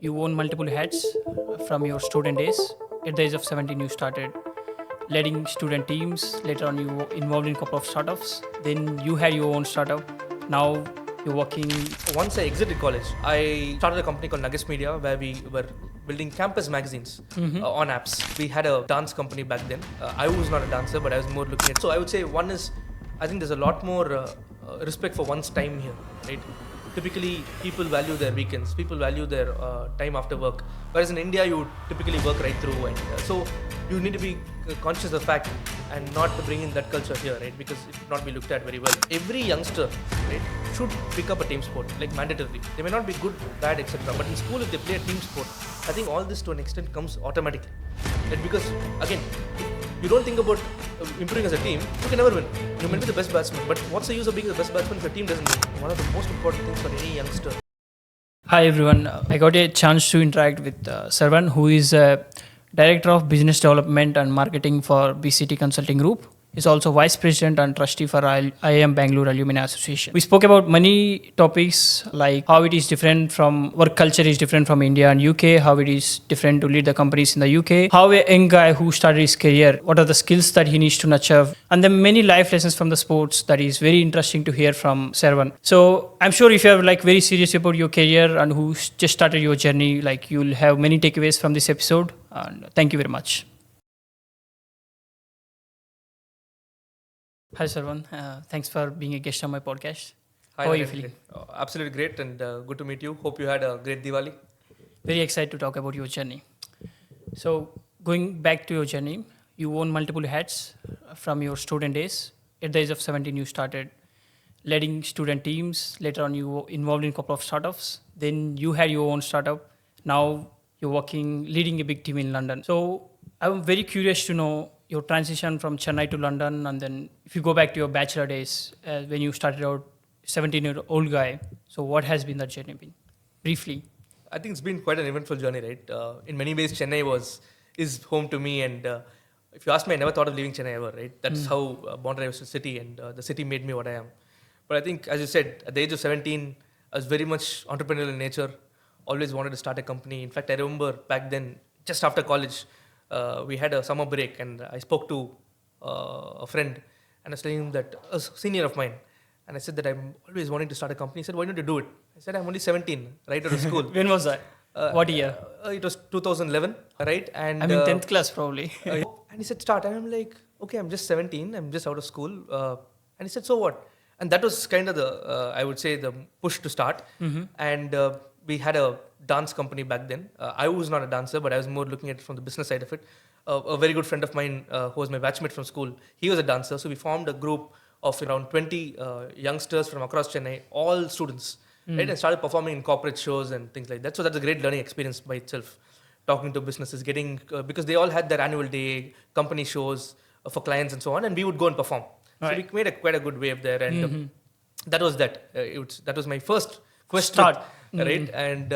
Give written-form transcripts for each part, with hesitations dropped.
You own multiple hats from your student days. At the age of 17, you started leading student teams. Later on, you were involved in a couple of startups. Then you had your own startup. Now you're working. Once I exited college, I started a company called Nuggets Media where we were building campus magazines on apps. We had a dance company back then. I was not a dancer, but I was more looking at. So I would say one is, I think there's a lot more respect for one's time here, right? Typically, people value their weekends. People value their time after work. Whereas in India, you typically work right through, and so you need to be conscious of the fact and not to bring in that culture here, right? Because it would not be looked at very well. Every youngster, right, should pick up a team sport, like mandatorily. They may not be good, bad, etc. But in school, if they play a team sport, I think all this to an extent comes automatically. Right? Because again, you don't think about improving as a team, you can never win. You may be the best batsman, but what's the use of being the best batsman if your team doesn't win? One of the most important things for any youngster. Hi everyone. I got a chance to interact with Saravan, who is Director of Business Development and Marketing for BCT Consulting Group. He's also Vice President and Trustee for IIM Bangalore Alumni Association. We spoke about many topics like how it is different from work culture is different from India and UK, how it is different to lead the companies in the UK, how a young guy who started his career, what are the skills that he needs to nurture, and then many life lessons from the sports that is very interesting to hear from Saravan. So I'm sure if you're like very serious about your career and who just started your journey, like you'll have many takeaways from this episode. And thank you very much. Hi, Sarvan. Thanks for being a guest on my podcast. Hi, How are you Naren. feeling? Absolutely great and good to meet you. Hope you had a great Diwali. Very excited to talk about your journey. So, going back to your journey, you own multiple hats from your student days. At the age of 17, you started leading student teams. Later on, you were involved in a couple of startups. Then you had your own startup. Now you're leading a big team in London. So, I'm very curious to know your transition from Chennai to London, and then if you go back to your bachelor days when you started out, 17-year-old guy. So, what has been that journey been? Briefly. I think it's been quite an eventful journey, right? In many ways, Chennai is home to me, and if you ask me, I never thought of leaving Chennai ever, right? That's how born and raised in the city, and the city made me what I am. But I think, as you said, at the age of 17, I was very much entrepreneurial in nature. Always wanted to start a company. In fact, I remember back then, just after college, we had a summer break, and I spoke to a friend, and I was telling him that a senior of mine, and I said that I'm always wanting to start a company. He said, "Why don't you do it?" I said, "I'm only 17, right out of school." When was that? What year? It was 2011, right? And I'm in 10th class probably. and he said, "Start." And I'm like, "Okay, I'm just 17. I'm just out of school." And he said, "So what?" And that was kind of the, I would say, the push to start. And we had a dance company back then. I was not a dancer, but I was more looking at it from the business side of it. A very good friend of mine who was my batchmate from school, he was a dancer. So we formed a group of around 20 youngsters from across Chennai, all students, right? And started performing in corporate shows and things like that. So that's a great learning experience by itself. Talking to businesses, because they all had their annual day, company shows for clients and so on, and we would go and perform. Right. So we made quite a good wave there, and that was that. That was my first quest Start. right? And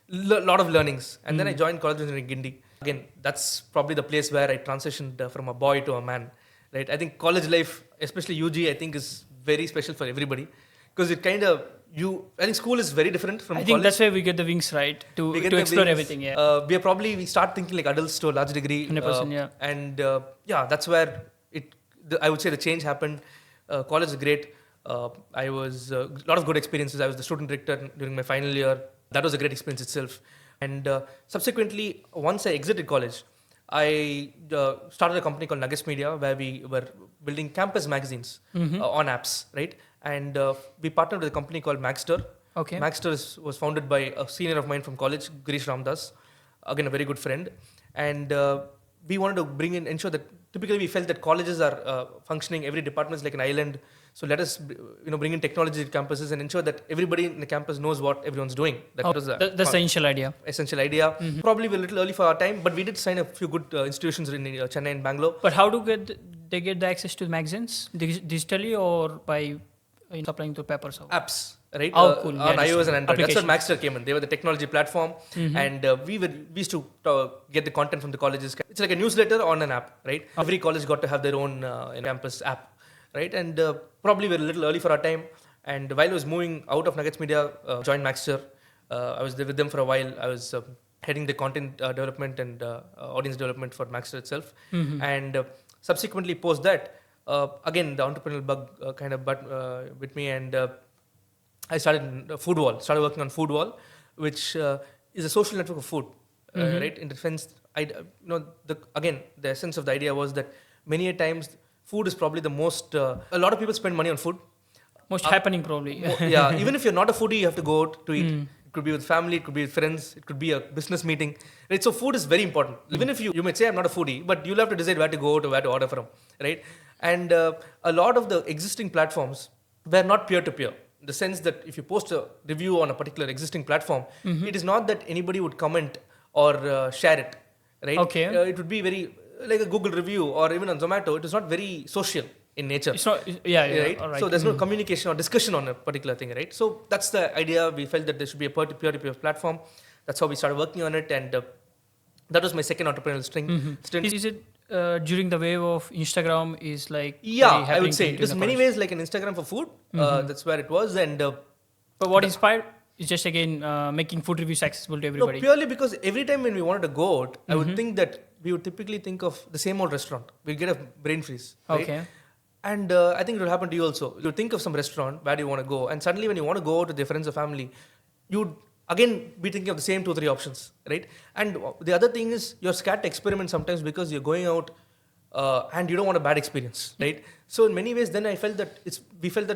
lot of learnings. And then I joined college in Gindi. Again, that's probably the place where I transitioned from a boy to a man, right? I think college life, especially UG, I think is very special for everybody because it kind of I think school is very different from college. I think that's where we get the wings right to explore everything. Yeah. We start thinking like adults to a large degree. 100%. Yeah. And that's where I would say the change happened. College is great. I was a lot of good experiences. I was the student director during my final year. That was a great experience itself. And subsequently, once I exited college, I started a company called Nuggets Media where we were building campus magazines on apps, right? And we partnered with a company called Magster. Okay. Magster was founded by a senior of mine from college, Girish Ramdas, again a very good friend. And we wanted to ensure that typically we felt that colleges are functioning, every department is like an island. So let us bring in technology to campuses and ensure that everybody in the campus knows what everyone's doing. That's the initial idea. Essential idea. Probably we're a little early for our time, but we did sign a few good institutions in Chennai and Bangalore. But how do they get the access to the magazines? Digitally or by supplying to papers? Apps, right? Oh, cool. On Yeah, iOS and Android. That's where applications. Maxter came in. They were the technology platform, and we used to get the content from the colleges. It's like a newsletter on an app, right? Every college got to have their own campus app, right? And probably we're a little early for our time. And while I was moving out of Nuggets Media, joined Maxter. I was there with them for a while. I was heading the content development and audience development for Maxter itself. And subsequently, post that, again, the entrepreneurial bug kind of bit me, and I started started working on Food Wall, which is a social network of food, right? In the sense, the essence of the idea was that many a times food is probably the most, a lot of people spend money on food. Most happening probably. Yeah, even if you're not a foodie, you have to go out to eat. It could be with family, it could be with friends, it could be a business meeting. Right? So food is very important. Even if you might say I'm not a foodie, but you'll have to decide where to go to, where to order from, right? And a lot of the existing platforms were not peer-to-peer. In the sense that if you post a review on a particular existing platform, it is not that anybody would comment or share it, right? Okay. It would be very, like a Google review or even on Zomato, it is not very social in nature. It's not, yeah, Right? all right. So there's no communication or discussion on a particular thing, right? So that's the idea. We felt that there should be a peer-to-peer platform. That's how we started working on it, and that was my second entrepreneurial stint. Is it during the wave of Instagram is like Yeah, very I happening would say during there's the many college? ways like an Instagram for food. That's where it was, and But what inspired is just again making food reviews accessible to no, everybody. purely because every time when we wanted to go out, I would think that we would typically think of the same old restaurant. We'd get a brain freeze, right? Okay. And I think it will happen to you also. You think of some restaurant, where do you want to go? And suddenly when you want to go out with your friends or family, you'd again be thinking of the same 2-3 options, right? And the other thing is you're scared to experiment sometimes because you're going out and you don't want a bad experience, right? So in many ways, then we felt that it's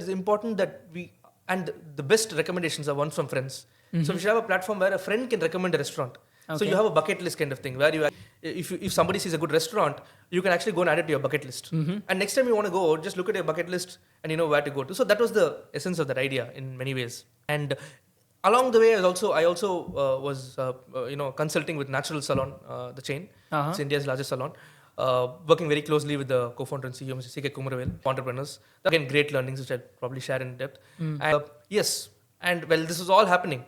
important that the best recommendations are ones from friends. So we should have a platform where a friend can recommend a restaurant. So Okay. you have a bucket list kind of thing where if somebody sees a good restaurant, you can actually go and add it to your bucket list. And next time you want to go, just look at your bucket list and you know where to go to. So that was the essence of that idea in many ways. And along the way, I also was consulting with Natural Salon, the chain. It's India's largest salon. Working very closely with the co-founder and CEO, Mr. C.K. Kumaravel, entrepreneurs. Again, great learnings which I'll probably share in depth. And, yes, and well, this was all happening.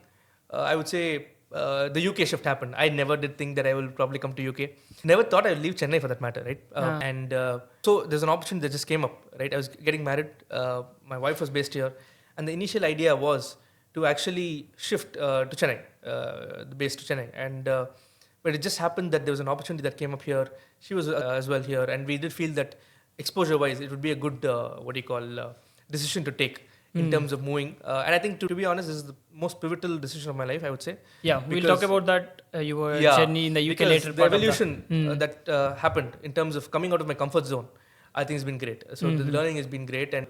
I would say the UK shift happened. I never did think that I will probably come to UK. Never thought I would leave Chennai for that matter, right? And so there's an opportunity that just came up, right? I was getting married. My wife was based here. And the initial idea was to actually shift to Chennai, the base to Chennai. And but it just happened that there was an opportunity that came up here. She was as well here. And we did feel that exposure-wise, it would be a good, decision to take in terms of moving. And I think, to be honest, this is the most pivotal decision of my life, I would say. Yeah, we'll talk about that, your journey in the UK later. The evolution that happened in terms of coming out of my comfort zone, I think has been great. So the learning has been great. And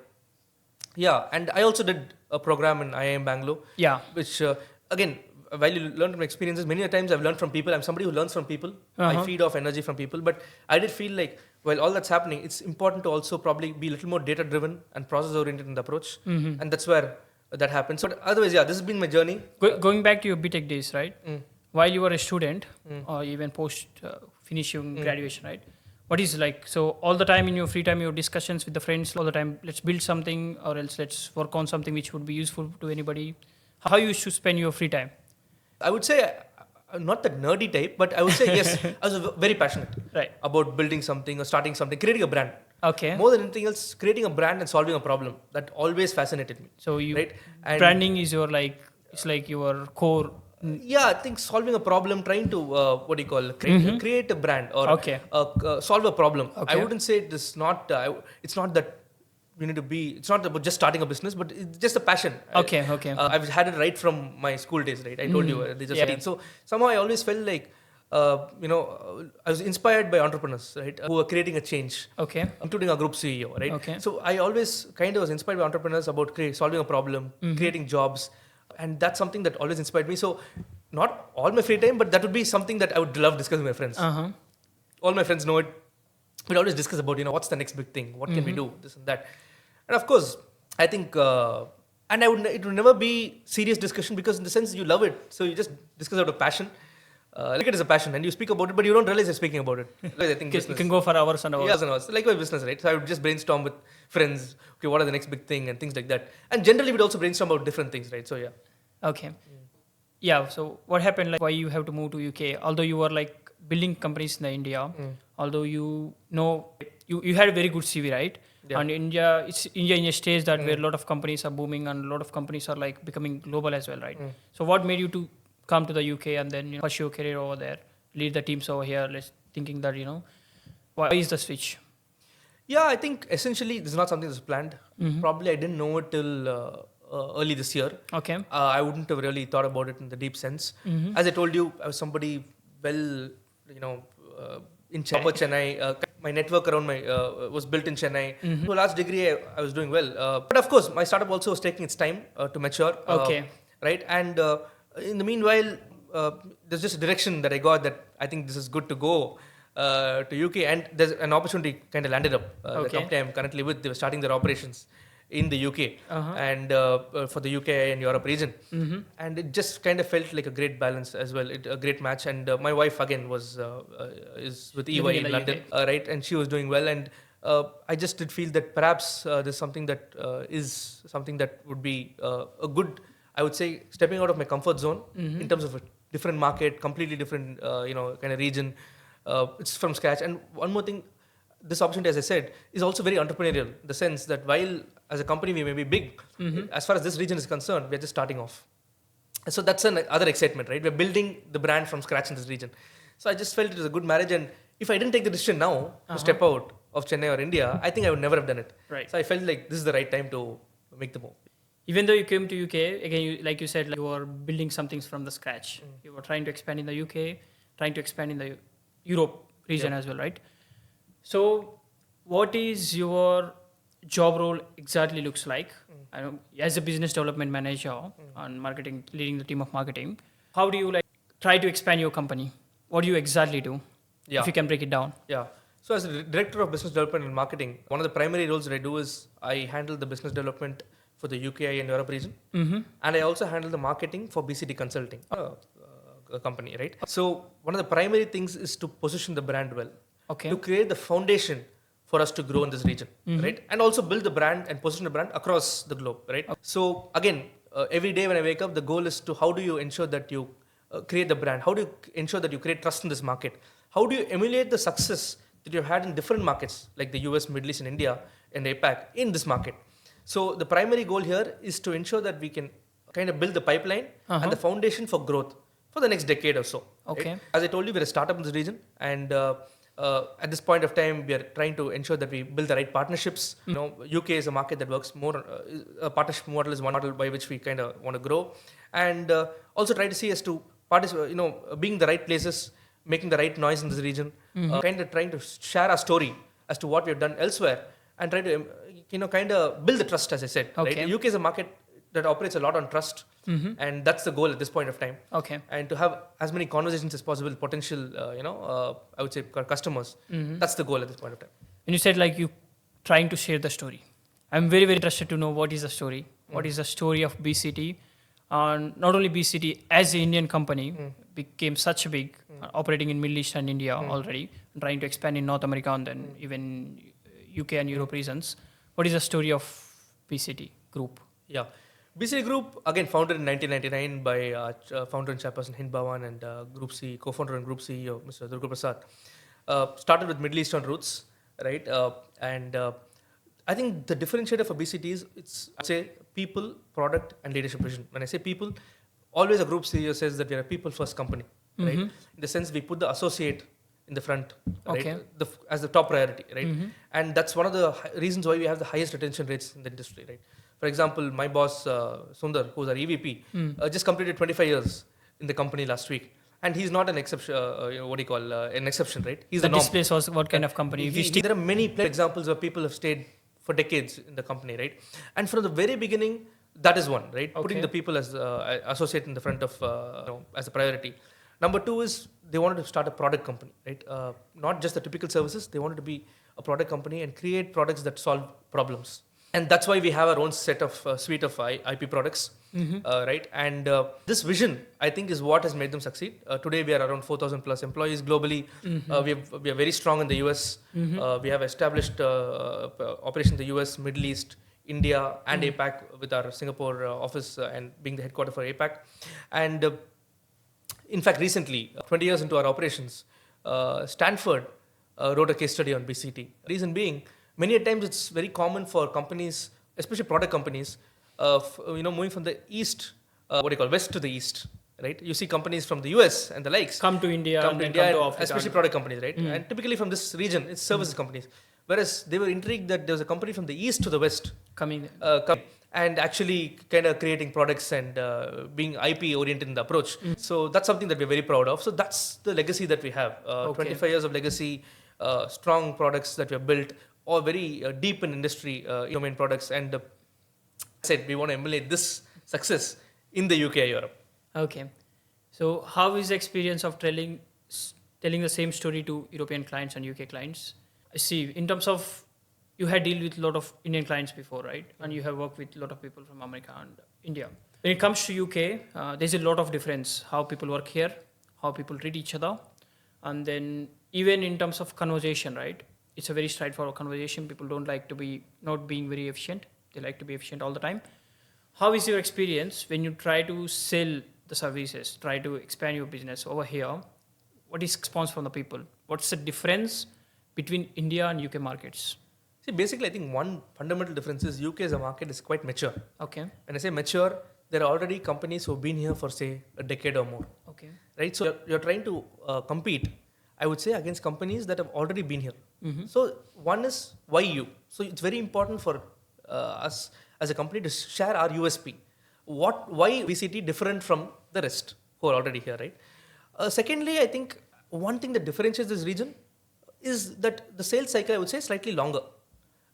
yeah, and I also did a program in IIM Bangalore. Yeah. Which, again, while you learn from experiences, many times I've learned from people. I'm somebody who learns from people. I feed off energy from people. But I did feel like, while all that's happening, it's important to also probably be a little more data-driven and process-oriented in the approach. And that's where that happens. So otherwise, yeah, this has been my journey. Going back to your B.Tech days, right? While you were a student or even post finishing graduation, right? What is like, so all the time in your free time, your discussions with the friends, all the time, let's build something or else let's work on something which would be useful to anybody. How you should spend your free time? I would say, not that nerdy type, but I would say yes, I was very passionate about building something or starting something, creating a brand. Okay. More than anything else, creating a brand and solving a problem. That always fascinated me. So you, right? And branding is your it's like your core. Yeah, I think solving a problem, trying to, create a brand or solve a problem. Okay. I wouldn't say it's not that you need to be, it's not about just starting a business, but it's just a passion. Okay. I've had it right from my school days, right? I told you, they just studied. So somehow I always felt like, I was inspired by entrepreneurs, right? Who were creating a change. Okay. Including our group CEO, right? Okay. So I always kind of was inspired by entrepreneurs about solving a problem, creating jobs. And that's something that always inspired me. So not all my free time, but that would be something that I would love discussing with my friends. All my friends know it. We'd always discuss about, what's the next big thing? What can we do? This and that. And of course, I think, it would never be serious discussion because in the sense you love it. So you just discuss out of passion. Like it is a passion and you speak about it, but you don't realize you're speaking about it. I think You can go for hours and hours. Years and hours. Like my business, right? So I would just brainstorm with friends. Okay, what are the next big thing and things like that. And generally we'd also brainstorm about different things, right? So yeah. Okay. Yeah. So what happened? Like why you have to move to UK? Although you were like building companies in India, although you had a very good CV, right? Yeah. And India, it's India in a stage that where a lot of companies are booming and a lot of companies are like becoming global as well, right? So what made you to come to the UK and then pursue your career over there, lead the teams over here, let's thinking that why is the switch? Yeah, I think essentially this is not something that's planned. Probably I didn't know it till early this year. Okay. I wouldn't have really thought about it in the deep sense. As I told you, I was somebody well, in Chennai. My network around my was built in Chennai. To a large degree, I was doing well. But of course, my startup also was taking its time to mature. Okay. Right. And in the meanwhile, there's just a direction that I got that I think this is good to go to UK, and there's an opportunity kind of landed up. The Okay. company I'm currently with, they were starting their operations in the UK and for the UK and Europe region, and it just kind of felt like a great balance as well, a great match. And my wife again was is with Living EY in in the London, UK. right, and she was doing well, and I just did feel that perhaps there's something that is something that would be a good, I would say, stepping out of my comfort zone in terms of a different market, completely different kind of region. It's from scratch. And one more thing, this opportunity, as I said, is also very entrepreneurial in the sense that while as a company we may be big, as far as this region is concerned, we're just starting off. So that's another excitement, right? We're building the brand from scratch in this region. So I just felt it was a good marriage. And if I didn't take the decision now to step out of Chennai or India, I think I would never have done it. Right. So I felt like this is the right time to make the move. Even though you came to UK, again, like you said, you were building some things from the scratch. You were trying to expand in the UK, trying to expand in the Europe region as well, right? So, what is your job role exactly looks like? I know, as a business development manager and marketing, leading the team of marketing, how do you like try to expand your company? What do you exactly do? Yeah. If you can break it down. Yeah. So as a director of business development and marketing, one of the primary roles that I do is I handle the business development for the UK and Europe region, and I also handle the marketing for BCT Consulting, a company, right? So one of the primary things is to position the brand well, Okay. to create the foundation for us to grow in this region, right? And also build the brand and position the brand across the globe, right? So again, every day when I wake up, the goal is to how do you ensure that you create the brand? How do you ensure that you create trust in this market? How do you emulate the success that you've had in different markets like the US, Middle East, and India, and APAC in this market? So the primary goal here is to ensure that we can kind of build the pipeline and the foundation for growth for the next decade or so. Okay. Right? As I told you, we're a startup in this region, and at this point of time, we are trying to ensure that we build the right partnerships. UK is a market that works more. A partnership model is one model by which we kind of want to grow, and also try to see as to being the right places, making the right noise in this region, kind of trying to share our story as to what we have done elsewhere, and try to kind of build the trust, as I said. Okay. Right? UK is a market that operates a lot on trust, and that's the goal at this point of time. Okay. And to have as many conversations as possible with potential, I would say customers. That's the goal at this point of time. And you said like you trying to share the story. I'm very, very interested to know what is the story. What is the story of BCT? And not only BCT as an Indian company became such big, operating in Middle East and India already, trying to expand in North America and then even UK and Europe regions. What is the story of BCT Group? Yeah. BCT Group, again, founded in 1999 by founder and chairperson Hind Bhawan and Group C, co-founder and Group CEO, Mr. Durga Prasad. Started with Middle Eastern roots, right? And I think the differentiator for BCT is it's, I'd say, people, product, and leadership vision. When I say people, always a Group CEO says that we are a people-first company, right? In the sense we put the associate in the front, right? Okay. As the top priority, right? And that's one of the reasons why we have the highest retention rates in the industry, right? For example, my boss, Sundar, who's our EVP, just completed 25 years in the company last week. And he's not an exception, an exception, right? He's the norm. This place was what kind of company? There are many examples where people have stayed for decades in the company, right? And from the very beginning, that is one, right? Putting the people as associate in the front of, as a priority. Number two is they wanted to start a product company, right? Not just the typical services. They wanted to be a product company and create products that solve problems. And that's why we have our own set of suite of IP products, right? And this vision, I think, is what has made them succeed. Today, we are around 4,000 plus employees globally. We are very strong in the US. We have established operations in the US, Middle East, India, and APAC with our Singapore office and being the headquarter for APAC. And in fact, recently, 20 years into our operations, Stanford wrote a case study on BCT. Reason being, Many a times it's very common for companies, especially product companies, moving from the east, west to the east, right? You see companies from the US and the likes Come to India come and to then India, come to and Africa. especially product companies, right? And typically from this region, it's services companies. Whereas they were intrigued that there was a company from the east to the west Coming. and actually kind of creating products and being IP oriented in the approach. So that's something that we're very proud of. So that's the legacy that we have. 25 years of legacy, strong products that we have built, all very deep in industry domain products. And said we want to emulate this success in the UK, Europe. Okay. So how is the experience of telling the same story to European clients and UK clients? I see. In terms of you had dealt with a lot of Indian clients before, right? And you have worked with a lot of people from America and India. When it comes to UK, there's a lot of difference how people work here, how people treat each other, and then even in terms of conversation, right? It's a very straightforward conversation. People don't like to be not being very efficient. They like to be efficient all the time. How is your experience when you try to sell the services, try to expand your business over here? What is response from the people? What's the difference between India and UK markets? See, basically, I think one fundamental difference is UK as a market is quite mature. Okay. When I say mature, there are already companies who have been here for, say, a decade or more. Okay. Right? So you're trying to compete, I would say, against companies that have already been here. Mm-hmm. So one is why you. So it's very important for us as a company to share our USP. Why BCT different from the rest who are already here, right? Secondly, I think one thing that differentiates this region is that the sales cycle, I would say, is slightly longer,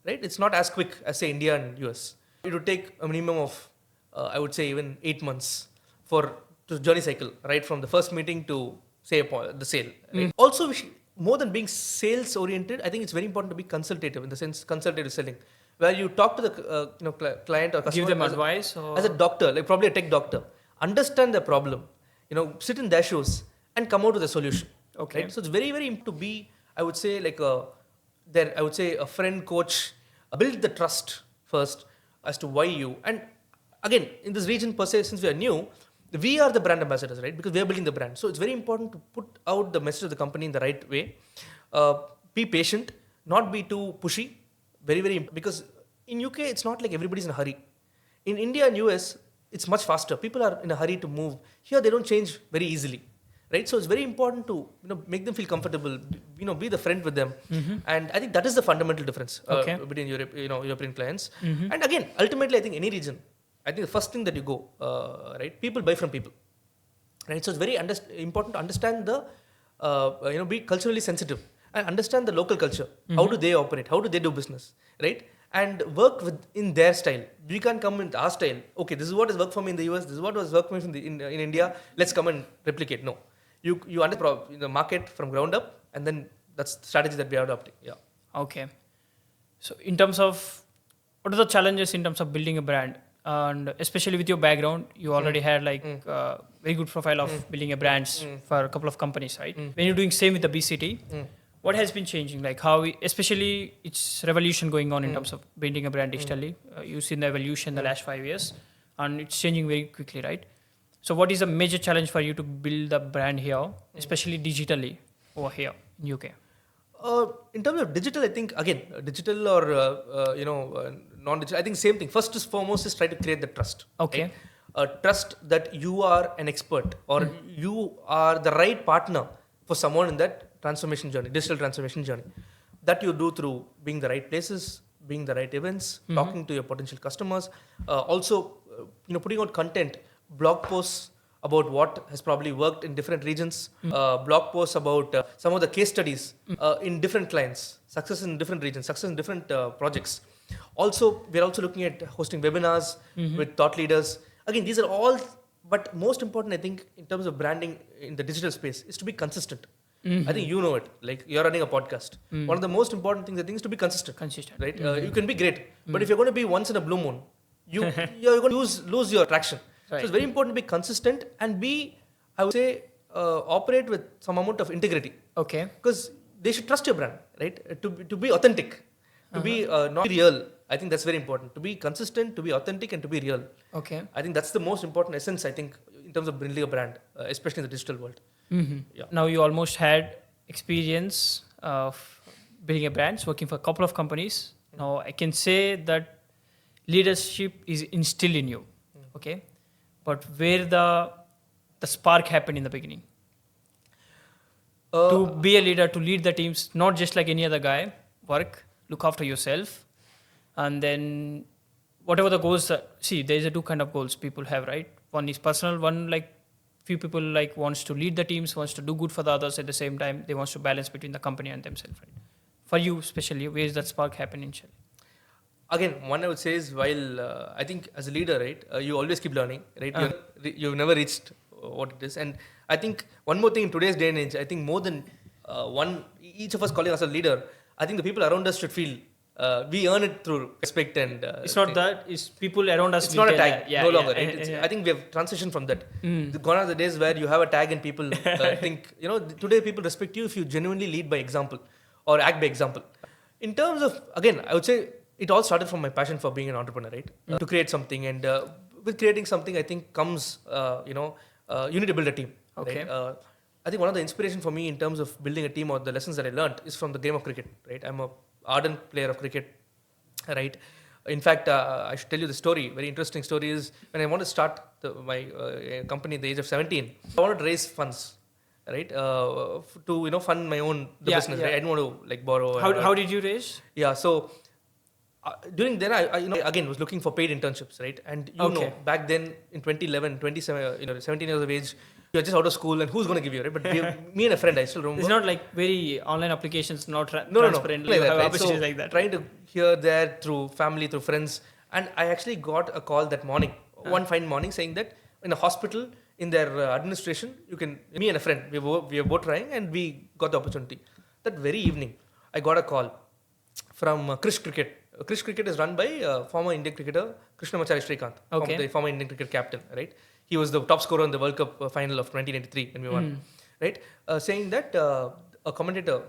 right? It's not as quick as, say, India and US. It would take a minimum of, I would say, even 8 months to journey cycle, right? From the first meeting to, say, the sale. Right? Also, more than being sales oriented, I think it's very important to be consultative, in the sense consultative selling, where you talk to the client or customer, Give them advice as a doctor, like probably a tech doctor, understand the problem, sit in their shoes and come out with a solution. Okay. Right? So it's very, very important to be, I would say, like a friend, coach, build the trust first as to why you. And again, in this region per se, since we are new, we are the brand ambassadors, right? Because we are building the brand. So it's very important to put out the message of the company in the right way. Be patient, not be too pushy. Very, very important. Because in UK, it's not like everybody's in a hurry. In India and US, it's much faster. People are in a hurry to move. Here, they don't change very easily. Right, so it's very important to make them feel comfortable. Be the friend with them, and I think that is the fundamental difference between European clients. And again, ultimately, I think any region, I think the first thing that you go, right, people buy from people, right. So it's very important to understand be culturally sensitive and understand the local culture. How do they operate? How do they do business, right? And work in their style. We can't come with our style. Okay, this is what has worked for me in the US. This is what has worked for me in India. Let's come and replicate. No. You understand the market from ground up, and then that's the strategy that we are adopting. Yeah. Okay. So in terms of what are the challenges in terms of building a brand, and especially with your background, you already had very good profile of building a brands for a couple of companies, right? When you're doing same with the BCT, what has been changing? Like especially it's revolution going on in terms of building a brand digitally. You've seen the evolution the last 5 years, and it's changing very quickly, right? So what is a major challenge for you to build the brand here, especially digitally over here in UK? In terms of digital, I think, again, digital or, non-digital, I think same thing. First is foremost is try to create the trust. Okay. Right? Trust that you are an expert or you are the right partner for someone in that transformation journey, digital transformation journey. That you do through being the right places, being the right events, talking to your potential customers, also, putting out content, blog posts about what has probably worked in different regions, blog posts about some of the case studies in different clients, success in different regions, success in different projects. Also, we're also looking at hosting webinars with thought leaders. Again, these are all, but most important, I think, in terms of branding in the digital space is to be consistent. I think you know it, like you're running a podcast. One of the most important things, I think, is to be consistent. Right? You can be great, but if you're going to be once in a blue moon, you're going to lose your traction. Right. So it's very important to be consistent and I would say, operate with some amount of integrity. Okay. Because they should trust your brand, right? To be authentic, to be not real. I think that's very important. To be consistent, to be authentic, and to be real. Okay. I think that's the most important essence, I think, in terms of building a brand, especially in the digital world. Yeah. Now you almost had experience of building a brand, working for a couple of companies. Now I can say that leadership is instilled in you, okay? But where the spark happened in the beginning? To be a leader, to lead the teams, not just like any other guy, work, look after yourself, and then whatever the goals, see, there's a two kind of goals people have, right? One is personal, one like few people like wants to lead the teams, wants to do good for the others at the same time, they wants to balance between the company and themselves, right? For you especially, where is that spark happen initially? Again, one I would say is while I think as a leader, right, you always keep learning, right? You've never reached what it is. And I think one more thing in today's day and age, I think more than each of us calling us a leader, I think the people around us should feel we earn it through respect and. It's not that, it's people around us. It's not a tag, no longer, right? Yeah. I think we have transitioned from that. Gone are the days where you have a tag and people think, today people respect you if you genuinely lead by example or act by example. In terms of, again, I would say it all started from my passion for being an entrepreneur, right? To create something, and with creating something, I think comes, you need to build a team. Okay. Right? I think one of the inspiration for me in terms of building a team or the lessons that I learned is from the game of cricket, right? I'm a ardent player of cricket, right? In fact, I should tell you the story. Very interesting story is when I wanted to start my company at the age of 17, I wanted to raise funds, right? To fund my own business. Right? I didn't want to borrow. How did you raise? Yeah, so during then I again was looking for paid internships, right? And back then in 2011, 17 years of age, you're just out of school and who's going to give you, right? But me and a friend, I still remember. It's not like very online applications, not transparent. No. Like that, right? So like that. Trying to hear there through family, through friends. And I actually got a call that morning, one fine morning, saying that in a hospital, in their administration, me and a friend, we were both trying and we got the opportunity. That very evening, I got a call from Krish Cricket. Krish Cricket is run by former Indian cricketer Krishna the former Indian cricket captain, right? He was the top scorer in the World Cup final of 1993 when we won, right? Saying that a commentator,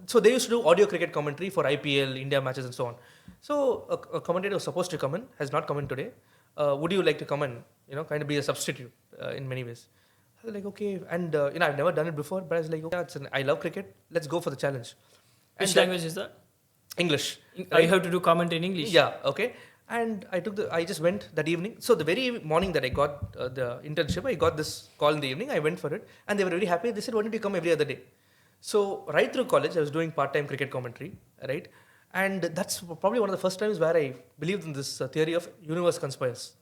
so they used to do audio cricket commentary for IPL, India matches and so on. So a commentator was supposed to come in, has not come in today. Would you like to come and kind of be a substitute in many ways? I was like, okay, and I've never done it before, but I was like, okay, I love cricket. Let's go for the challenge. Which language is that? English. I have to do comment in English. Yeah, okay. And I just went that evening. So the very morning that I got the internship, I got this call in the evening. I went for it, and they were very happy. They said, "Why don't you come every other day?" So right through college, I was doing part-time cricket commentary, right? And that's probably one of the first times where I believed in this theory of universe conspires,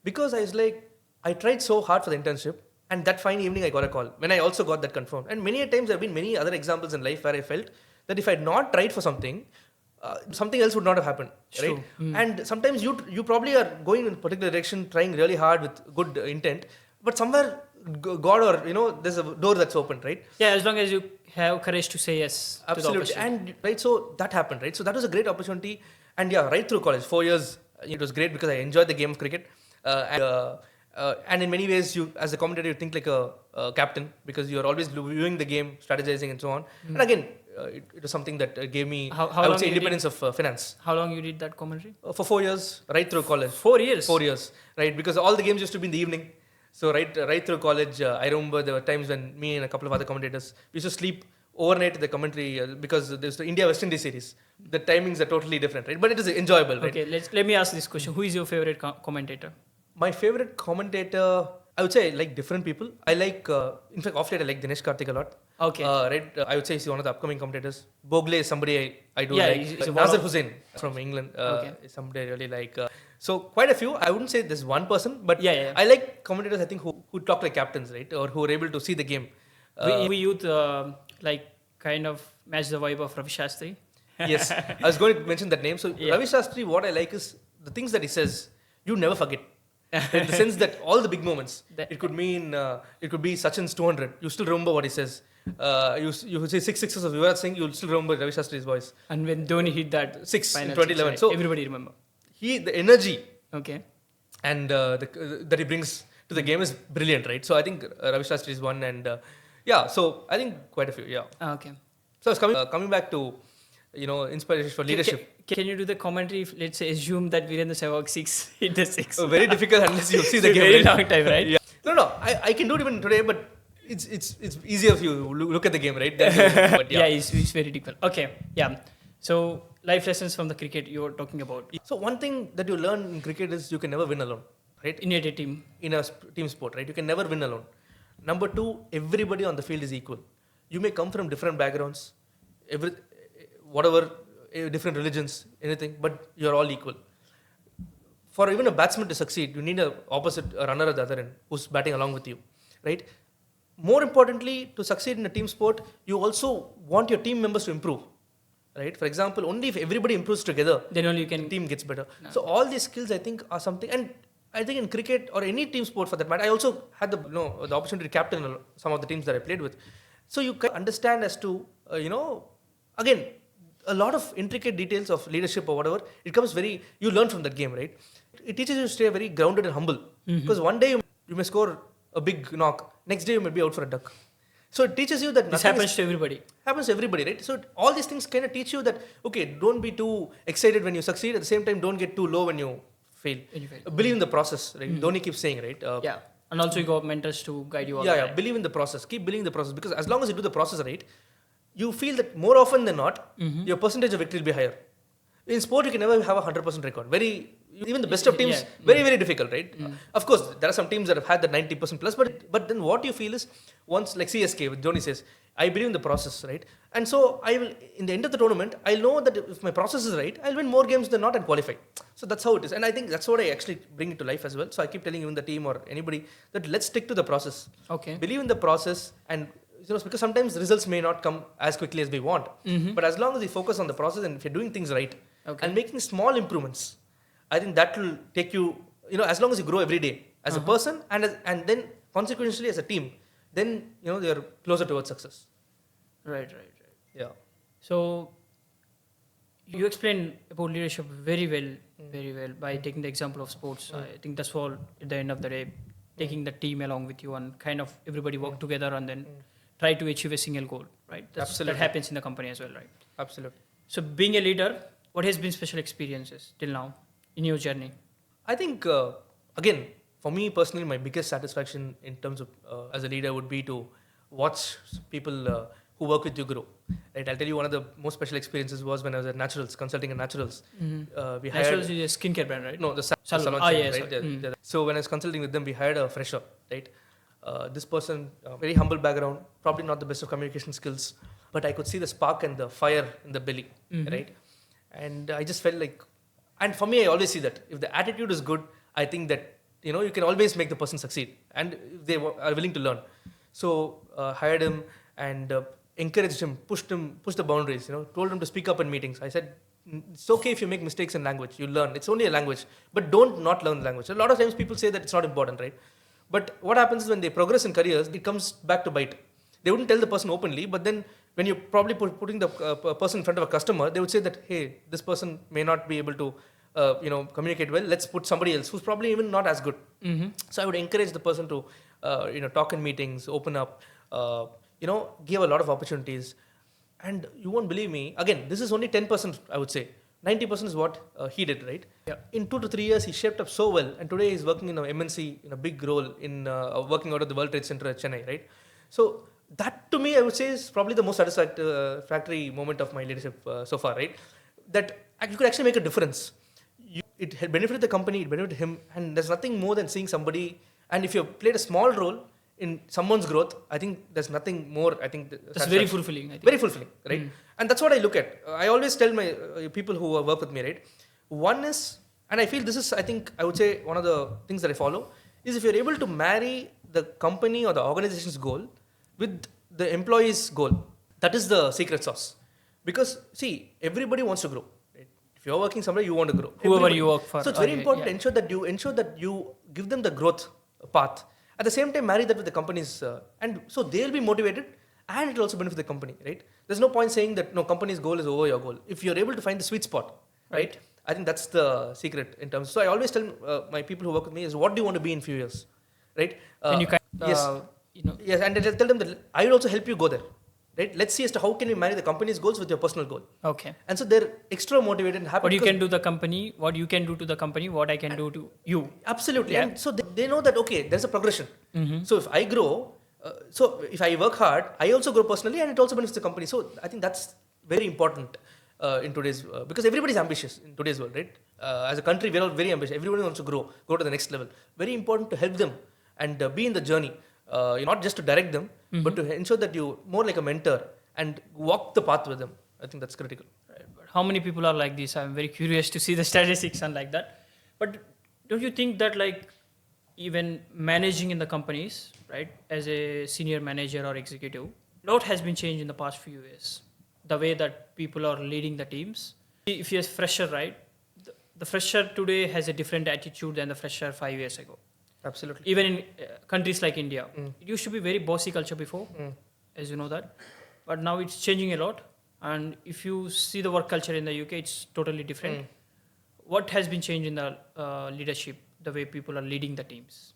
because I was like, I tried so hard for the internship, and that fine evening I got a call when I also got that confirmed. And many a times there have been many other examples in life where I felt that if I had not tried for something, something else would not have happened, right? And sometimes you probably are going in a particular direction, trying really hard with good intent, but somewhere God or there's a door that's opened, right? Yeah, as long as you have courage to say yes. Absolutely, and right, so that happened, right? So that was a great opportunity, and yeah, right through college, 4 years, it was great because I enjoyed the game of cricket, and in many ways, you as a commentator, you think like a captain because you are always viewing the game, strategizing, and so on. And again, it was something that gave me, I would say, independence of finance. How long you did that commentary? For 4 years, right through college. 4 years? 4 years, right? Because all the games used to be in the evening. So right through college, I remember there were times when me and a couple of other commentators, we used to sleep overnight the commentary because there's the India-West Indies series. The timings are totally different, right? But it is enjoyable, right? Okay, let me ask this question. Who is your favorite commentator? My favorite commentator, I would say I like different people. I like, in fact, off late I like Dinesh Karthik a lot. Okay. Right, I would say he's one of the upcoming commentators. Bogle is somebody I do like. He's Nazir Hussain from England. Is somebody I really like. So quite a few. I wouldn't say there's one person, but I like commentators I think who talk like captains, right? Or who are able to see the game. We youth kind of match the vibe of Ravi Shastri. Yes, I was going to mention that name. So Ravi Shastri, what I like is the things that he says, you never forget. In the sense that all the big moments, it could mean, it could be Sachin's 200. You still remember what he says. You say 6 sixes of Yuvraj Singh, you'll still remember Ravi Shastri's voice. And when Dhoni hit that 6 in 2011. So everybody remember. The energy and that he brings to the game is brilliant, right? So I think Ravi Shastri is one, and so I think quite a few, Okay. So I was coming back to, inspiration for leadership. Can you do the commentary if, let's say, assume that Virendra Sehwag hit the 6? Very difficult unless you see the game. Very long time, right? No, I can do it even today, but it's easier if you look at the game, right? But Yeah, it's very difficult. Okay, yeah. So life lessons from the cricket you were talking about So one thing that you learn in cricket is you can never win alone, right? in a team. In a team sport, right? You can never win alone. Number two, everybody on the field is equal. You may come from different backgrounds, whatever, different religions, anything, but you're all equal. For even a batsman to succeed, you need a runner at the other end who's batting along with you, right? More importantly, to succeed in a team sport, you also want your team members to improve, right? For example, only if everybody improves together, Then only you can. the team gets better. So all these skills, I think, are something. And I think in cricket or any team sport for that matter, I also had the opportunity to captain some of the teams that I played with. So you can understand as to, again, a lot of intricate details of leadership or whatever. It comes you learn from that game, right? It teaches you to stay very grounded and humble. Because one day you may score a big knock, next day you may be out for a duck. So it teaches you that This happens to everybody. Happens to everybody, right? So all these things kind of teach you that, okay, don't be too excited when you succeed. At the same time, don't get too low when you fail. Believe in the process, right? Dhoni keeps saying, right? Yeah. And also you got mentors to guide you all. Yeah, believe in the process. Keep believing in the process, because as long as you do the process right, you feel that more often than not, your percentage of victory will be higher. In sport, you can never have a 100% record. Even the best of teams, very difficult, right? Of course, there are some teams that have had that 90% plus, but then what you feel is, once like CSK, with Johnny says, I believe in the process, right? And so I will, in the end of the tournament, I'll know that if my process is right, I'll win more games than not and qualify. So that's how it is. And I think that's what I actually bring into life as well. So I keep telling even the team or anybody that let's stick to the process. Okay. Believe in the process, and because sometimes results may not come as quickly as we want. But as long as we focus on the process and if you're doing things right and making small improvements, I think that will take you, as long as you grow every day as a person and then consequentially as a team, then you're closer towards success. Right. Yeah. So you explained about leadership very well by taking the example of sports. I think that's all at the end of the day, taking the team along with you and kind of everybody work together and then try to achieve a single goal, right? That happens in the company as well, right? Absolutely. So being a leader, what has been special experiences till now in your journey? I think, again, for me personally, my biggest satisfaction in terms of as a leader would be to watch people who work with you grow. Right? I'll tell you one of the most special experiences was when I was at Naturals, consulting at Naturals. Naturals is a skincare brand, right? No, the salon yes. right? So when I was consulting with them, we hired a fresher, right? This person, very humble background, probably not the best of communication skills, but I could see the spark and the fire in the belly, right? And I just felt like, and for me, I always see that if the attitude is good, I think that, you can always make the person succeed, and if they are willing to learn. So hired him and encouraged him, pushed the boundaries, told him to speak up in meetings. I said, it's okay if you make mistakes in language, you learn. It's only a language, but don't not learn the language. A lot of times people say that it's not important, right? But what happens is when they progress in careers, it comes back to bite. They wouldn't tell the person openly, but then when you're probably putting the person in front of a customer, they would say that, hey, this person may not be able to communicate well. Let's put somebody else who's probably even not as good. So I would encourage the person to talk in meetings, open up, give a lot of opportunities. And you won't believe me, again, this is only 10%, I would say. 90% is what he did, right? Yeah. In 2 to 3 years, he shaped up so well, and today he's working in a MNC in a big role in working out of the World Trade Center at Chennai, right? So that to me, I would say, is probably the most satisfactory moment of my leadership so far, right? That you could actually make a difference. It had benefited the company, it benefited him, and there's nothing more than seeing somebody. And if you played a small role in someone's growth, I think there's nothing more. I think that's very fulfilling. I think. Very fulfilling, right? And that's what I look at. I always tell my people who work with me, right? One is, and I feel this is, I think, I would say one of the things that I follow is if you're able to marry the company or the organization's goal with the employee's goal, that is the secret sauce. Because see, everybody wants to grow. Right? If you're working somewhere, you want to grow. Whoever you work for. So it's very important to ensure that you give them the growth path. At the same time, marry that with the company's, and so they'll be motivated, and it will also benefit the company, right? There's no point saying that no, company's goal is over your goal. If you're able to find the sweet spot, right? I think that's the secret in terms. So I always tell my people who work with me is, what do you want to be in few years, right? And you can, yes, yes, and I tell them that I will also help you go there, right? Let's see as to how can we marry the company's goals with your personal goal. Okay. And so they're extra motivated and happy. What you can do the company, what you can do to the company, what I can do to you. Absolutely. Yeah. And so they know that, okay, there's a progression. So if I grow, So if I work hard, I also grow personally, and it also benefits the company. So I think that's very important in today's because everybody's ambitious in today's world, right? As a country, we're all very ambitious. Everybody wants to go to the next level. Very important to help them and be in the journey, not just to direct them, but to ensure that you more like a mentor and walk the path with them. I think that's critical. Right. But how many people are like this? I'm very curious to see the statistics and like that. But don't you think that like even managing in the companies, right, as a senior manager or executive, lot has been changed in the past few years. The way that people are leading the teams. If you're a fresher, right, the fresher today has a different attitude than the fresher 5 years ago. Absolutely. Even in countries like India, it used to be very bossy culture before, as you know that, but now it's changing a lot. And if you see the work culture in the UK, it's totally different. What has been changed in the leadership, the way people are leading the teams?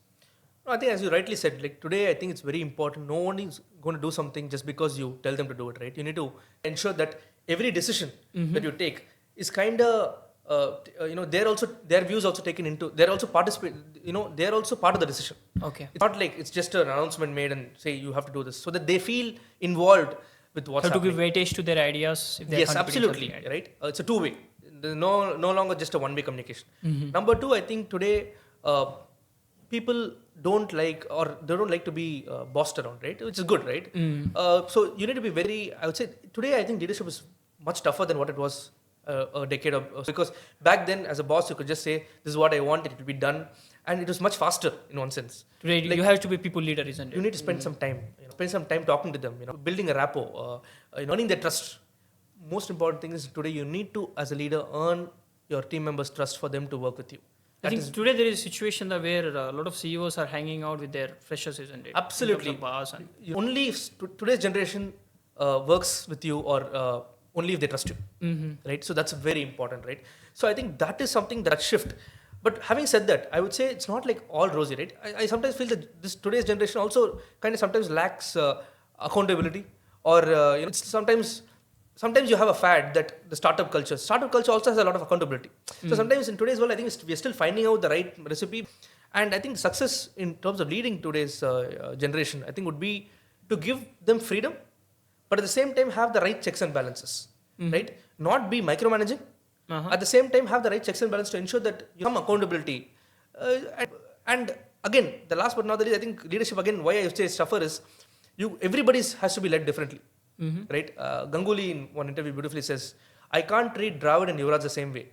No, I think as you rightly said, like today, I think it's very important. No one is going to do something just because you tell them to do it, right? You need to ensure that every decision that you take is kind of, they're also their views also taken into. They're also participate. They're also part of the decision. Okay. It's not like it's just an announcement made and say you have to do this, so that they feel involved with what's Have to happening. give weightage to their ideas. If they're Yes, contributing absolutely, something, right? It's a two-way. There's no longer just a one-way communication. Number two, I think today people don't like or they don't like to be bossed around, right? Which is good, right? So you need to be very. I would say today I think leadership is much tougher than what it was a decade ago. Because back then, as a boss, you could just say, "This is what I want. It will be done," and it was much faster in one sense. Today, Like, you have to be people leader, isn't it? you need to spend some time. Spend some time talking to them. Building a rapport, earning their trust. Most important thing is today you need to, as a leader, earn your team members' trust for them to work with you. I think today there is a situation that where a lot of CEOs are hanging out with their freshers, isn't it? Absolutely. In terms of bars and Only if today's generation works with you or only if they trust you, right? So that's very important, right? So I think that is something that shift. But having said that, I would say it's not like all rosy, right? I sometimes feel that this today's generation also kind of sometimes lacks accountability, or it's sometimes you have a fad that the startup culture also has a lot of accountability. So sometimes in today's world, I think we're still finding out the right recipe. And I think success in terms of leading today's generation, I think would be to give them freedom, but at the same time have the right checks and balances, right? Not be micromanaging. At the same time have the right checks and balances to ensure that you have some accountability. And again, the last but not the least, I think leadership, again, why I say it's tougher is everybody has to be led differently. Right? Ganguly in one interview beautifully says, I can't treat Dravid and Yuvraj the same way.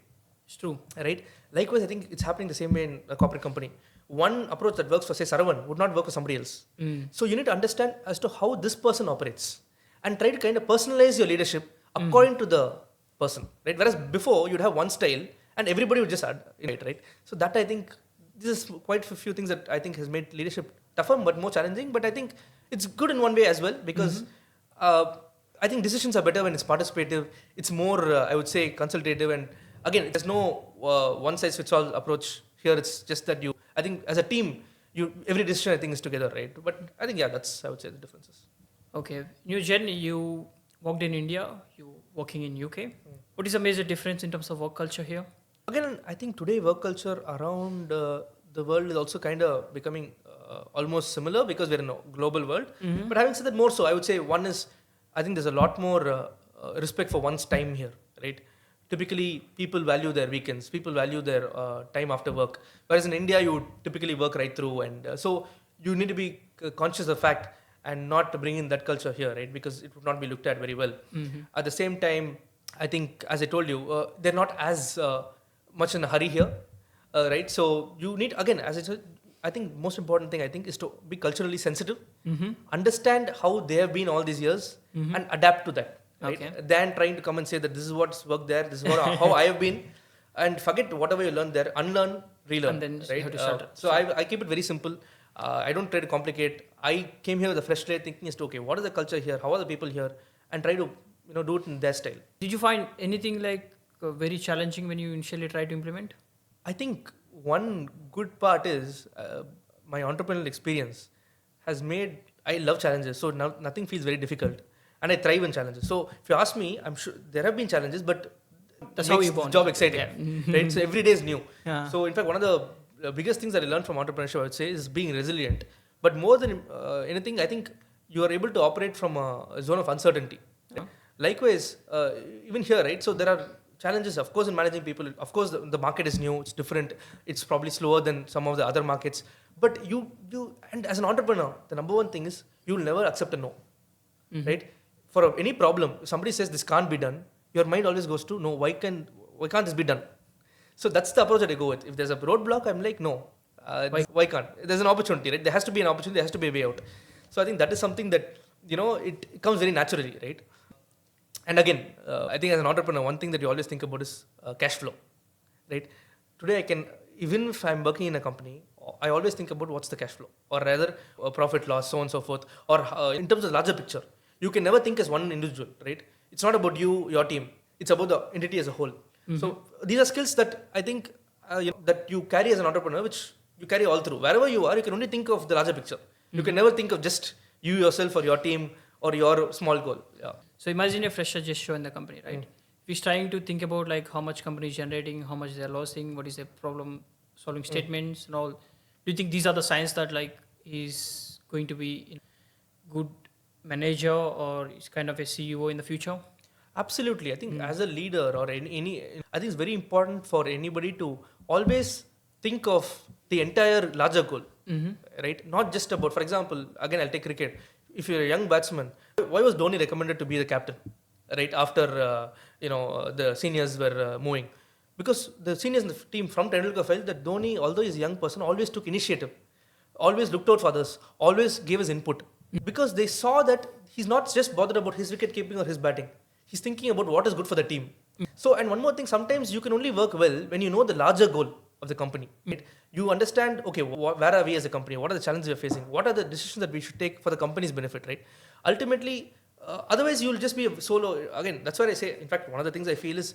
it's true. Right? Likewise, I think it's happening the same way in a corporate company. One approach that works for, say, Saravan would not work for somebody else. So you need to understand as to how this person operates and try to kind of personalize your leadership according to the person. Right? Whereas before, you'd have one style and everybody would just add it, right? So that I think, this is quite a few things that I think has made leadership tougher but more challenging. But I think it's good in one way as well because I think decisions are better when it's participative. It's more, I would say, consultative. And again, there's no one-size-fits-all approach here. It's just that I think as a team, every decision I think is together, right? But I think, that's, I would say, the differences. Okay. In your journey, you worked in India, you working in UK. What is the major difference in terms of work culture here? Again, I think today work culture around the world is also kind of becoming almost similar because we're in a global world. But having said that, more so, I would say one is, I think there's a lot more respect for one's time here, right? Typically, people value their weekends, people value their time after work. Whereas in India, you typically work right through. And so you need to be conscious of the fact and not bring in that culture here, right? Because it would not be looked at very well. At the same time, I think, as I told you, they're not as much in a hurry here, right? So you need, again, as I said, I think most important thing, I think, is to be culturally sensitive, understand how they have been all these years and adapt to that, right? Okay. Than trying to come and say that this is what's worked there, this is how I have been, and forget whatever you learned there, unlearn, relearn, And then you right? have to start. So I keep it very simple. I don't try to complicate. I came here with a fresh slate thinking as to, okay, what is the culture here? How are the people here? And try to do it in their style. Did you find anything like very challenging when you initially tried to implement? I think one good part is my entrepreneurial experience has made, I love challenges. So now nothing feels very difficult. And I thrive in challenges. So if you ask me, I'm sure there have been challenges, but That's makes how you the bond. job exciting. Right? So every day is new. Yeah. So in fact, one of the biggest things that I learned from entrepreneurship, I would say, is being resilient But more than anything, I think you are able to operate from a zone of uncertainty. Right? Likewise, even here, right? So there are challenges, of course, in managing people. Of course, the market is new; it's different. It's probably slower than some of the other markets. But and as an entrepreneur, the number one thing is you will never accept a no, right? For any problem, if somebody says this can't be done, your mind always goes to no. Why can't this be done? So that's the approach that I go with. If there's a roadblock, I'm like, no, why can't? There's an opportunity, right? There has to be an opportunity. There has to be a way out. So I think that is something that it comes very naturally, right? And again, I think as an entrepreneur, one thing that you always think about is cash flow, right? Today, even if I'm working in a company, I always think about what's the cash flow, or rather, profit loss, so on and so forth, or in terms of the larger picture. You can never think as one individual, right? It's not about you, your team. It's about the entity as a whole. So these are skills that I think that you carry as an entrepreneur, which you carry all through. Wherever you are, you can only think of the larger picture. You can never think of just you yourself or your team or your small goal. Yeah. So imagine a fresher just joined the company, right? If he's trying to think about like how much company is generating, how much they're losing, what is their problem solving statements and all. Do you think these are the signs that like he's going to be a good manager or is kind of a CEO in the future? Absolutely. I think as a leader or any, I think it's very important for anybody to always think of the entire larger goal, right? Not just about, for example, again, I'll take cricket. If you're a young batsman, why was Dhoni recommended to be the captain, right? After, the seniors were moving. Because the seniors in the team from Tendulkar felt that Dhoni, although he's a young person, always took initiative, always looked out for others, always gave his input. Because they saw that he's not just bothered about his wicket keeping or his batting. He's thinking about what is good for the team. So, and one more thing, sometimes you can only work well when you know the larger goal of the company. Right? You understand, okay, where are we as a company? What are the challenges we're facing? What are the decisions that we should take for the company's benefit, right? Ultimately, otherwise you'll just be a solo. Again, that's why I say, in fact, one of the things I feel is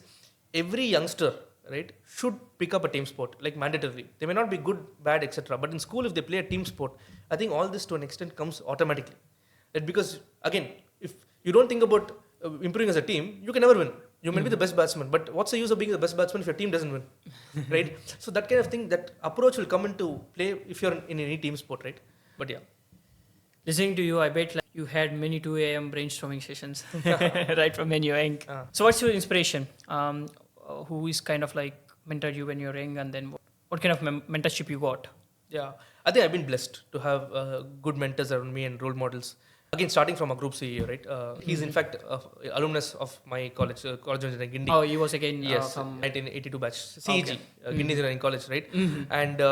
every youngster, right, should pick up a team sport, like mandatorily. They may not be good, bad, etc. But in school, if they play a team sport, I think all this to an extent comes automatically. Right? Because, again, if you don't think about improving as a team, you can never win. You may be the best batsman, but what's the use of being the best batsman if your team doesn't win, right? So that kind of thing, that approach will come into play if you're in any team sport, right? But yeah. Listening to you, I bet like you had many 2 a.m. brainstorming sessions, right from when you're young. So what's your inspiration? Who is kind of like mentored you when you're young, and then what kind of mentorship you got? Yeah, I think I've been blessed to have good mentors around me and role models. Again, starting from a group CEO, right? He's in fact alumnus of my college, College of Engineering, Guindy. Oh, he was again from 1982 batch, CEG, Okay. Guindy Engineering College, right? And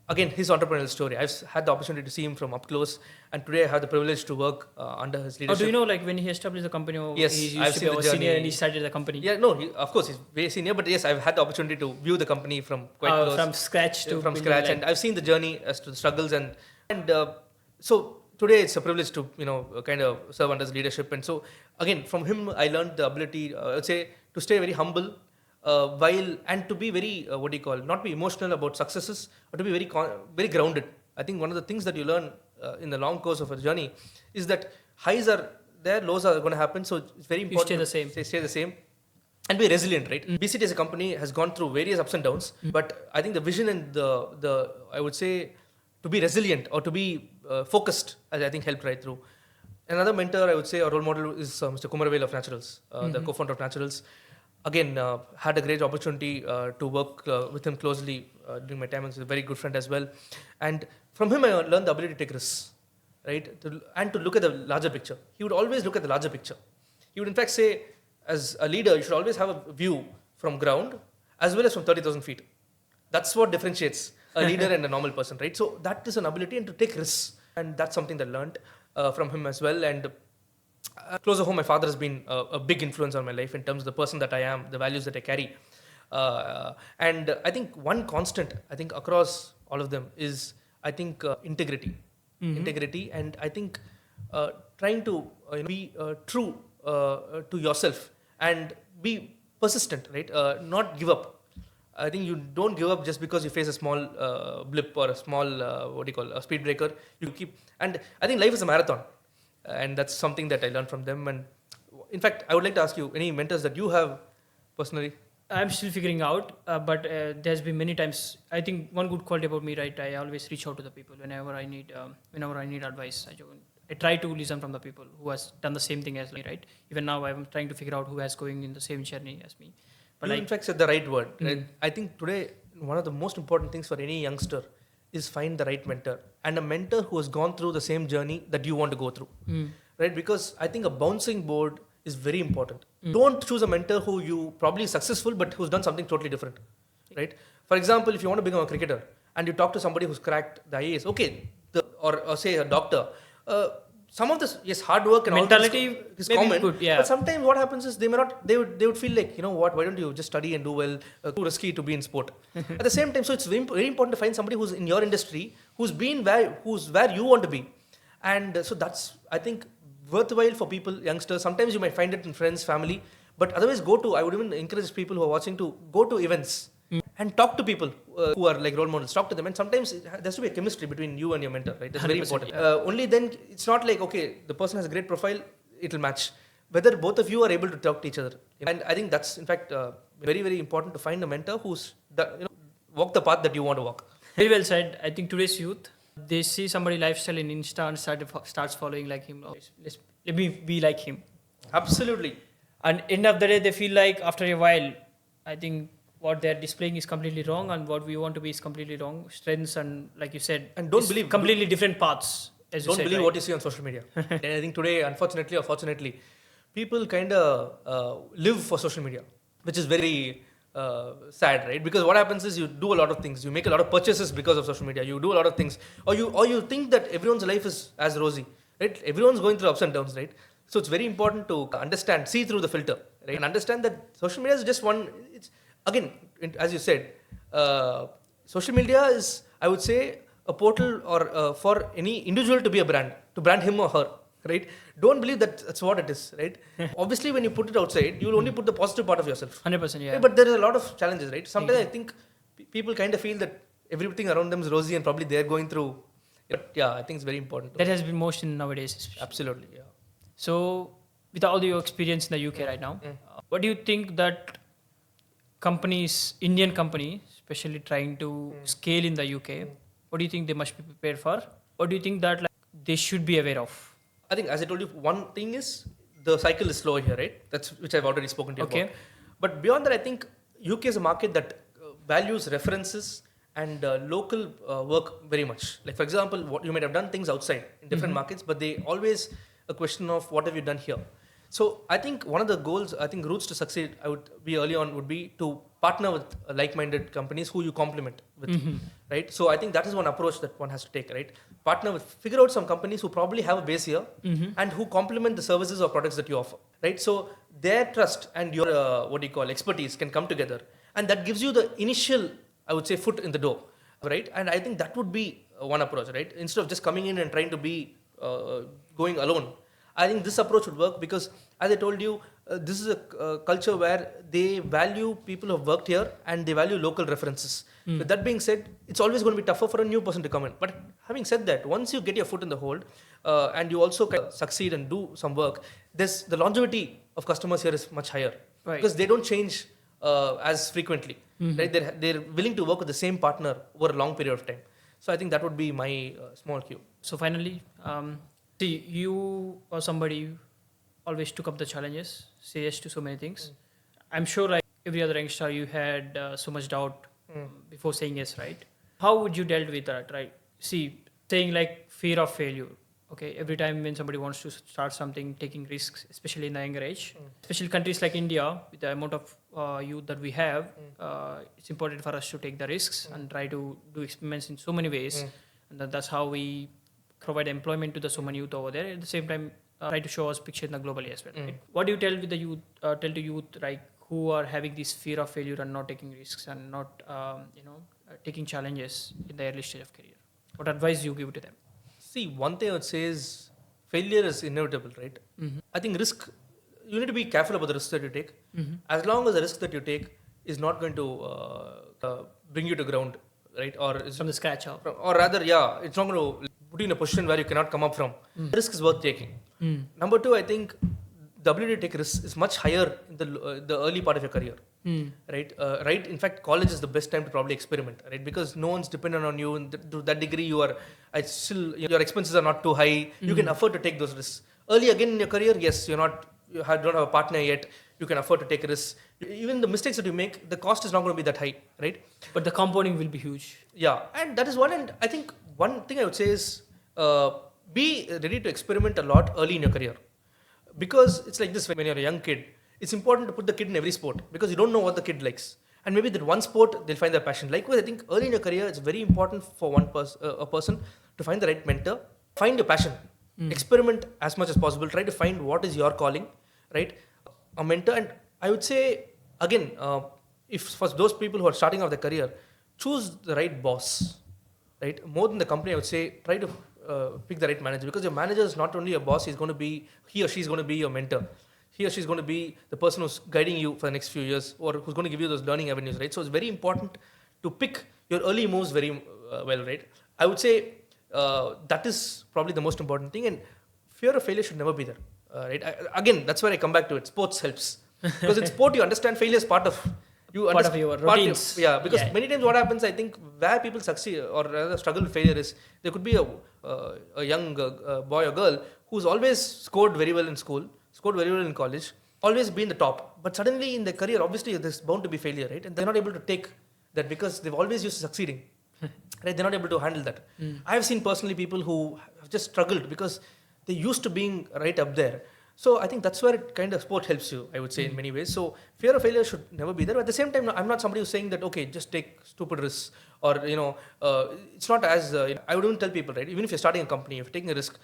again, his entrepreneurial story. I've had the opportunity to see him from up close, and today I have the privilege to work under his leadership. Oh, do you know like when he established the company? Yes, he used I've to seen be the a journey. senior and he started the company. Yeah, no, of course he's way senior, but yes, I've had the opportunity to view the company from quite close, from scratch to from building, scratch, like, and I've seen the journey as to the struggles and so today it's a privilege to kind of serve under his leadership. And so again, from him I learned the ability, I would say, to stay very humble while and to be very not be emotional about successes, but to be very grounded. I think one of the things that you learn in the long course of a journey is that highs are there, lows are going to happen. So it's very important stay the same. Stay the same and be resilient, right? BCT as a company has gone through various ups and downs, but I think the vision and the I would say to be resilient or to be focused, I think helped right through. Another mentor, I would say, or role model is Mr. Kumarvel of Naturals, the co-founder of Naturals. Again, had a great opportunity to work with him closely during my time. He's a very good friend as well. And from him, I learned the ability to take risks, right? And to look at the larger picture. He would always look at the larger picture. He would in fact say, as a leader, you should always have a view from ground as well as from 30,000 feet. That's what differentiates a leader and a normal person, right? So that is an ability and to take risks. And that's something that I learned from him as well. And close to home, my father has been a big influence on my life in terms of the person that I am, the values that I carry. And I think one constant, I think across all of them is, I think, integrity. Integrity, and I think trying to be true to yourself and be persistent, right? Not give up. I think you don't give up just because you face a small blip or a small, a speed breaker. You keep, and I think life is a marathon. And that's something that I learned from them. And in fact, I would like to ask you, any mentors that you have personally? I'm still figuring out, but there's been many times. I think one good quality about me, right? I always reach out to the people whenever I need advice. I try to listen from the people who has done the same thing as me, right? Even now, I'm trying to figure out who has going in the same journey as me. But You in fact said the right word. Right? I think today one of the most important things for any youngster is find the right mentor and a mentor who has gone through the same journey that you want to go through. Right? Because I think a bouncing board is very important. Don't choose a mentor who you probably is successful but who's done something totally different. Right? For example, if you want to become a cricketer and you talk to somebody who's cracked the IAS, okay, or say a doctor. Some of this, yes, hard work and mentality all this is maybe common. good, yeah. But sometimes what happens is they would feel like, you know what, why don't you just study and do well? Too risky to be in sport. At the same time, so it's very important to find somebody who's in your industry, who's where you want to be, and so that's, I think, worthwhile for people, youngsters. Sometimes you might find it in friends, family, but otherwise I would even encourage people who are watching to go to events and talk to people who are like role models. Talk to them, and sometimes there has to be a chemistry between you and your mentor, right? That's very 100%, important. yeah. Only then it's not like, okay, the person has a great profile, it'll match. Whether both of you are able to talk to each other, and I think that's in fact very, very important to find a mentor who's walk the path that you want to walk. Very well said. I think today's youth, they see somebody lifestyle in Insta and starts following like him. Oh, let me be like him. Absolutely. And end of the day, they feel like after a while, I think what they're displaying is completely wrong, and what we want to be is completely wrong. Strengths and, like you said, And don't is believe- completely different paths. As you Don't said, believe right? what you see on social media. And I think today, unfortunately or fortunately, people kind of live for social media, which is very sad, right? Because what happens is you do a lot of things, you make a lot of purchases because of social media, you do a lot of things, or you think that everyone's life is as rosy, right? Everyone's going through ups and downs, right? So it's very important to understand, see through the filter, right? And understand that social media is just one. It's again, as you said, social media is, I would say, a portal or for any individual to be a brand, to brand him or her, right? Don't believe that that's what it is, right? Obviously, when you put it outside, you will only put the positive part of yourself. 100%, yeah. Right? But there is a lot of challenges, right? Sometimes I think people kind of feel that everything around them is rosy and probably they're going through. But yeah, I think it's very important. That has been most in nowadays. Especially. Absolutely, yeah. So, with all your experience in the UK right now, what do you think that Indian companies, especially trying to scale in the UK, what do you think they must be prepared for? What do you think that they should be aware of? I think, as I told you, one thing is the cycle is slow here, right? That's which I've already spoken to you about. But beyond that, I think UK is a market that values references and local work very much. Like, for example, what you might have done things outside in different markets, but they always a question of what have you done here. So I think one of the goals, I think routes to succeed, I would be early on would be to partner with like-minded companies who you complement with, right? So I think that is one approach that one has to take, right? Figure out some companies who probably have a base here and who complement the services or products that you offer, right? So their trust and your expertise can come together, and that gives you the initial, I would say, foot in the door, right? And I think that would be one approach, right? Instead of just coming in and trying to be going alone. I think this approach would work because, as I told you, this is a culture where they value people who have worked here and they value local references. With that being said, it's always going to be tougher for a new person to come in. But having said that, once you get your foot in the hold and you also succeed and do some work, the longevity of customers here is much higher, right? Because they don't change as frequently. Right? They're willing to work with the same partner over a long period of time. So I think that would be my small cue. So finally, see, you or somebody always took up the challenges, say yes to so many things. I'm sure, like every other youngster, you had so much doubt before saying yes, right? How would you deal with that, right? See, saying like fear of failure. Okay, every time when somebody wants to start something, taking risks, especially in the younger age, especially countries like India, with the amount of youth that we have, it's important for us to take the risks and try to do experiments in so many ways, and that's how we provide employment to the so many youth over there. At the same time, try to show us picture in the globally as well. Right? What do you tell with the youth? Tell to youth like who are having this fear of failure and not taking risks and not taking challenges in the early stage of career. What advice you give to them? See, one thing I would say is failure is inevitable, right? I think you need to be careful about the risks that you take. As long as the risk that you take is not going to bring you to ground, right? Or From the scratch up. Or rather, yeah, it's not going to put you in a position where you cannot come up from. The risk is worth taking. Number two, I think the ability to take risks is much higher in the early part of your career, right? Right. In fact, college is the best time to probably experiment, right? Because no one's dependent on you, and to that degree, your expenses are not too high. You can afford to take those risks. Early again in your career, yes, don't have a partner yet. You can afford to take risks. Even the mistakes that you make, the cost is not going to be that high, right? But the compounding will be huge. Yeah, and that is one. And I think one thing I would say is be ready to experiment a lot early in your career, because it's like this: when you're a young kid, it's important to put the kid in every sport because you don't know what the kid likes, and maybe that one sport they'll find their passion. Likewise, I think early in your career, it's very important for a person to find the right mentor, find your passion, experiment as much as possible, try to find what is your calling, right? A mentor, and I would say again, if for those people who are starting off their career, choose the right boss, right? More than the company, I would say try to pick the right manager, because your manager is not only a boss, he or she is going to be your mentor. He or she is going to be the person who's guiding you for the next few years, or who's going to give you those learning avenues, right? So it's very important to pick your early moves very well, right? I would say that is probably the most important thing, and fear of failure should never be there, right? Again, that's where I come back to it. Sports helps, because in sport you understand failure is part of Part of your routines. Because many times what happens, I think, where people succeed or rather struggle with failure is there could be a young boy or girl who's always scored very well in school, scored very well in college, always been the top, but suddenly in their career, obviously there's bound to be failure, right? And they're not able to take that because they've always used to succeeding, right? They're not able to handle that. I have seen personally people who have just struggled because they're used to being right up there. So I think that's where it kind of sport helps you, I would say, in many ways. So fear of failure should never be there. But at the same time, I'm not somebody who's saying that, okay, just take stupid risks, or, it's not as, I wouldn't tell people, right? Even if you're starting a company, if you're taking a risk,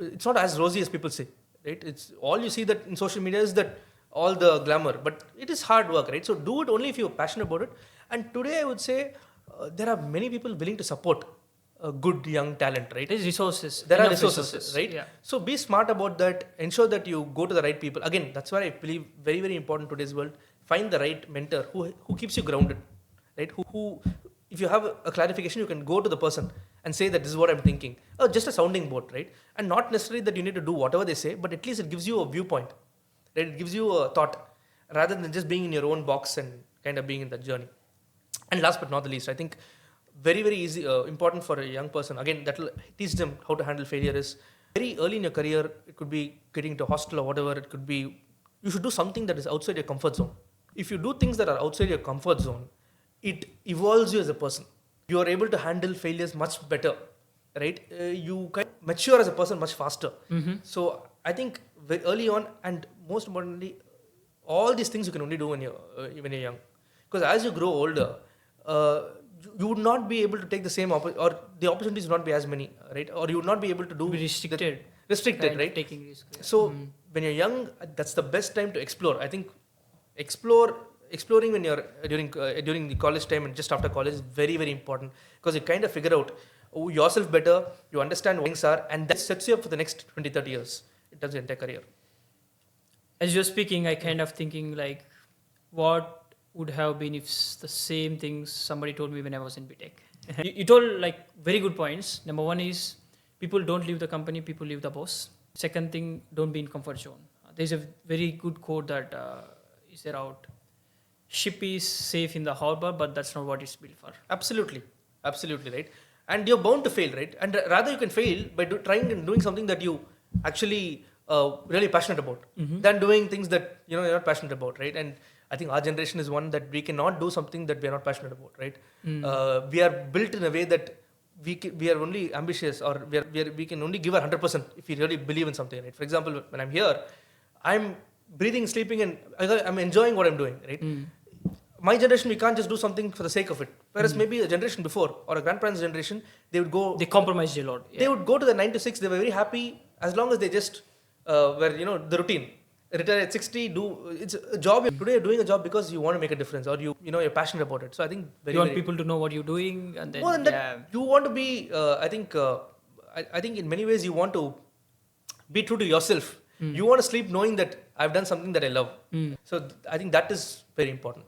it's not as rosy as people say, right? It's all you see that in social media is that all the glamour, but it is hard work, right? So do it only if you're passionate about it. And today I would say there are many people willing to support a good young talent, right? There's resources. There are Enough resources, right? Yeah. So be smart about that. Ensure that you go to the right people. Again, that's why I believe very, very important in today's world. Find the right mentor who keeps you grounded, right? Who if you have a clarification, you can go to the person and say that this is what I'm thinking. Just a sounding board, right? And not necessarily that you need to do whatever they say, but at least it gives you a viewpoint, right? It gives you a thought rather than just being in your own box and kind of being in that journey. And last but not the least, I think very, very easy, important for a young person. Again, that will teach them how to handle failure is very early in your career. It could be getting into a hostel or whatever. It could be, you should do something that is outside your comfort zone. If you do things that are outside your comfort zone, it evolves you as a person. You are able to handle failures much better, right? You can mature as a person much faster. So I think very early on, and most importantly, all these things you can only do when you're young. Because as you grow older, you would not be able to take the same or the opportunities would not be as many, right? Or you would not be able to do Be restricted, right? Taking risk. Yeah. So when you're young, that's the best time to explore. I think exploring when you're during the college time and just after college is very, very important, because you kind of figure out yourself better, you understand what things are, and that sets you up for the next 20-30 years in terms of your entire career. As you're speaking, I kind of thinking like, what would have been if the same things somebody told me when I was in B.Tech. You told like very good points. Number one is people don't leave the company, people leave the boss. Second thing, don't be in comfort zone. There's a very good quote that is there out. Ship is safe in the harbor, but that's not what it's built for. Absolutely, right? And you're bound to fail, right? And rather you can fail by trying and doing something that you actually really passionate about, than doing things that you're not passionate about, right? And I think our generation is one that we cannot do something that we are not passionate about, right? We are built in a way that we are only ambitious, or we can only give our 100% if we really believe in something, right? For example, when I'm here, I'm breathing, sleeping, and I'm enjoying what I'm doing, right? My generation, we can't just do something for the sake of it. Whereas maybe a generation before, or a grandparents' generation, they compromised a lot. Yeah. They would go to the 9 to 6. They were very happy as long as they just were, the routine. Retire at 60, it's a job. Today you're doing a job because you want to make a difference, or you're passionate about it. So I think you want people to know what you're doing, and then more than that, you want to be. I think in many ways you want to be true to yourself. You want to sleep knowing that I've done something that I love. So I think that is very important.